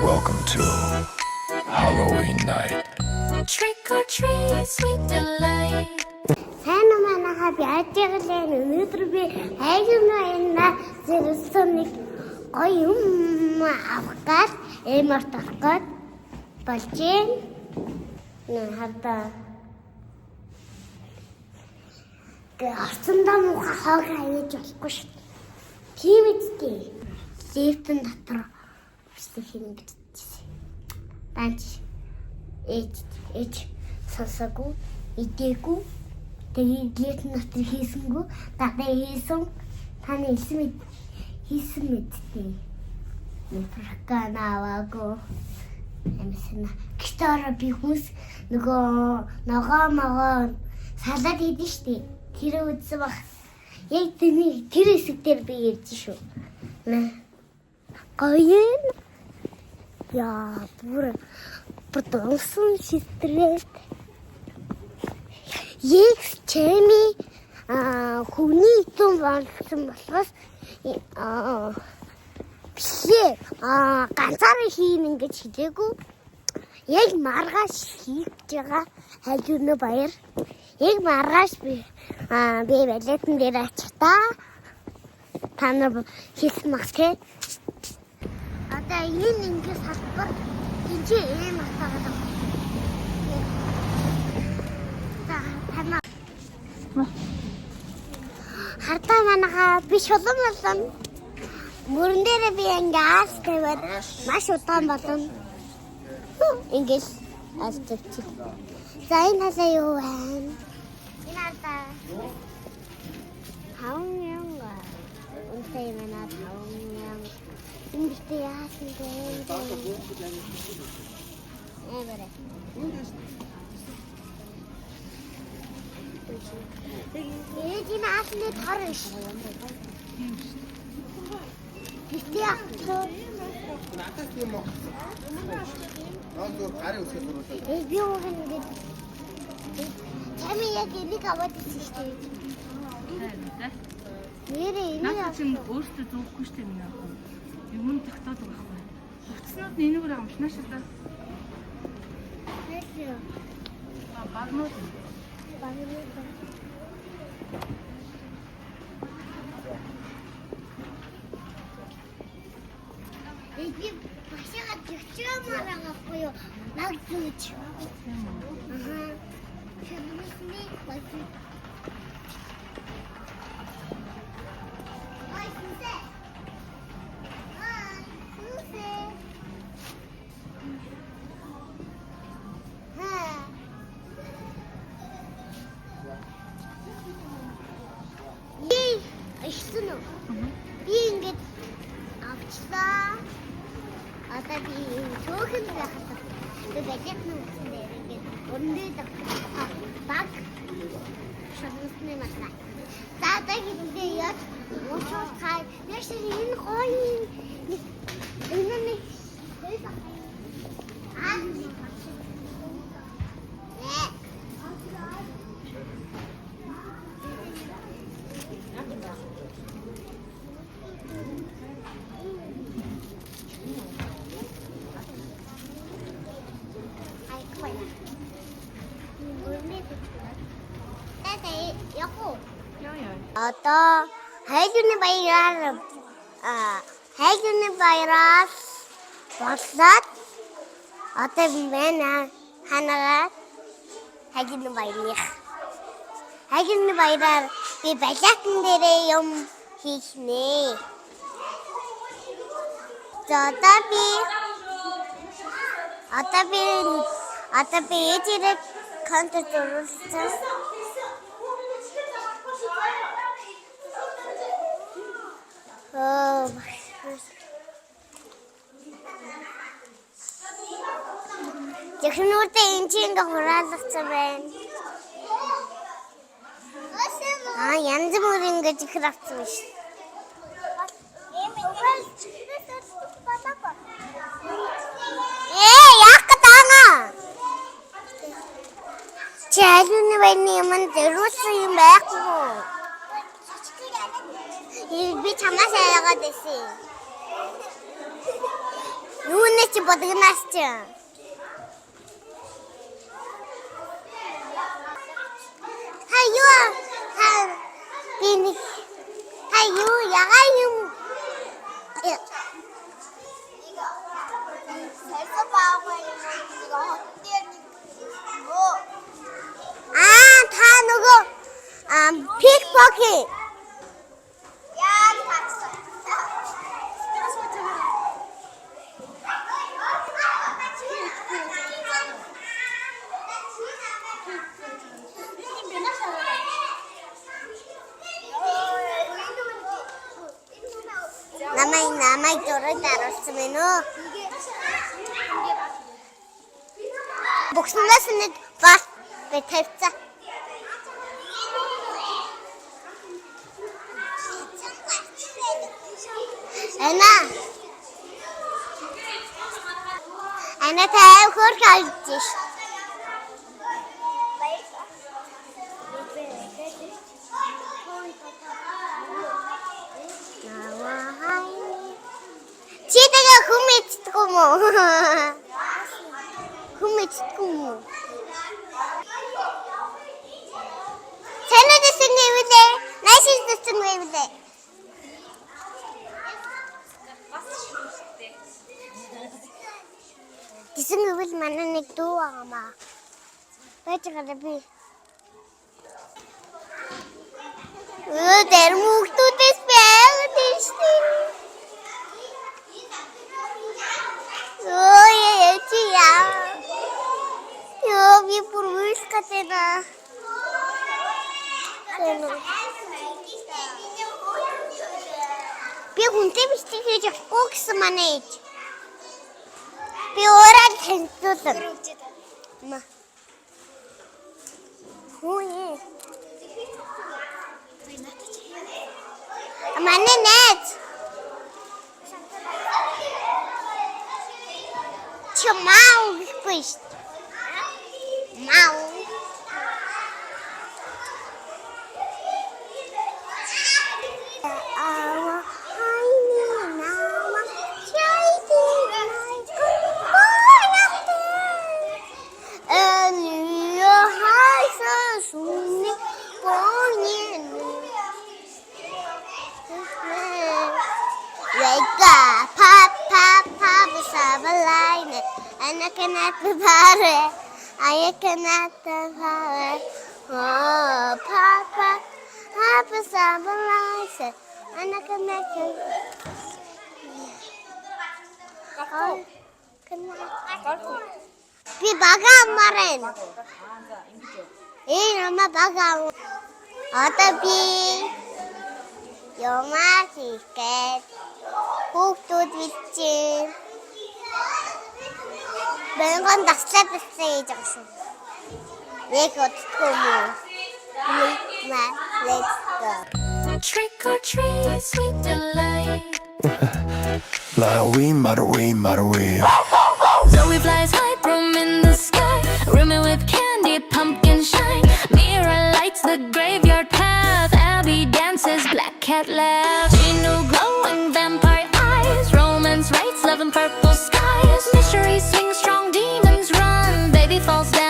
Welcome to Halloween night. Trick or treat, sweet delight. Сайн манайхаа би ажиглаа өнөөдөр би хайгын байна зэрсэн нэг гоё юм авах гад эмэрт авах гад болж байна. Хардаа гэрцэндээ муухай хоог хаяж болохгүй шүү. Тийм үстэй. Лифтэн дотор үстэй хин гэдчихсэн. Банч ээж сасагу идээгүү тэгээд лифтэн дотор хийсэнгүү дадаа хийсэн таны хийсэн мэдтээ. Праканаваго эмсэн гитара би хүс нөгөө салаад хийдэж штий. Тэр үзсэн баг. Яг тэр хэсэг дээр би ярьж шүү. Гоё. Яа, бүр продолсон шистрээд. Яг чэми хүний том болсон болохоос бишээ ганцаараа хийн ингэж хэлээгүй. Яг маргааш хийж байгаа хайжууны баяр. Яг маргааш би балетн дээр ачтаа. Та нар хийх маскэ. Одоо энэ ингэж салбар тэнцээ ийм атагаад байна. Хартаа манайхаа би шулуун болсон. Мөрөн дээр би ангаас тавиад маш удаан болно. Ингэж астч. За энэ хасаа юу вэ? Энэ хасаа. Хаунянга. Үнтэй манад хаунянга. Ингтэй яасан бэ? Эвэрэ. Эдийн аасны тарш. Битээ ахтуу. Надад тийм үү? Наад гарын үсгээс оруулаад. Би юу ингэ. Чами яг энийг аваад ирсэн шүү дээ. Нэрээ энийг Наад чинь өөртөө зөөхгүй шүү дээ минь аа. Юм тогтоод байгаа байхгүй. Хувцснууд нэнүүгээр амшнаа шүү дээ. Нэрээ. Багнууд. Эги башаага төвчмөр агахгүй юу? Наг зүүч. Шүмний баки. Ой, сүсэ. Сүсэ. Эйсэн үү? Би ингэж авчлаа. Одоо би төөхөн байхад би балет нүгсэн дээр ингэж өндөд баг шавнасны матна. За одоо ингэ яд уушуул хай. Яш энэ гоё энэ нэг одоо хайгны баяраас болоод одоо би байна ханагаа хайгны баяраар би балетн дээрээ юм хийх нэ. За одоо би ээжээрээ концерт оруулсан. Технүүртэй энэ чинь хураалгацсан байна. Янз бүр ингэж ихэр авсан биш. Яах гэдэг чайлны байна юм дөрөсөн юм байхгүй. Би чамаас яагаад дэсэн? Юунэ чи бодгонаас чи. Хаяа. Бини. Хаяа ягаа юм. Та нөгөө pickpocket. Намайг дөрөв даруулсан байна уу? Бокснаас нэг бас битээвцээ. Ана таа хөр калдиш. Чи тэгээ хүмэцдэг юм уу? Хүмэцдэг юм уу? Танад дэсэн нэвлээ. Найшис дэсэн нэвлээ. Дэсэн нэвл манай нэг дүү аамаа. Бачгаа би. Тэр мөхтүүдээс байгаад штий. Ой, яа. Ёо, би пурвис катена. Би хүнтэй биштэй хийж явахгүй гэсэн манай ээж. Би өөрөө тэнцүүлсэн. Ма. Хөөе. Манай найз. Чамаа биш. Мау. I cannot bear. Oh, Papa, Papa, stabilize. And I cannot. Be baga marin. Mama baga. Otabi. Yoma ticket. Hook to the Bengkok dasar besar jauh. Let's go. Let's go. Trick or treat, sweet delight. Marui, Marui, Marui. Zoe flies high, broom in the sky, rimming with candy, pumpkin shine. Mira lights the graveyard path. Abby dances, black cat laughs. Gino glowing vampire eyes, romance writes, love in purple skies. Mystery swings, strong demons run. Baby falls down.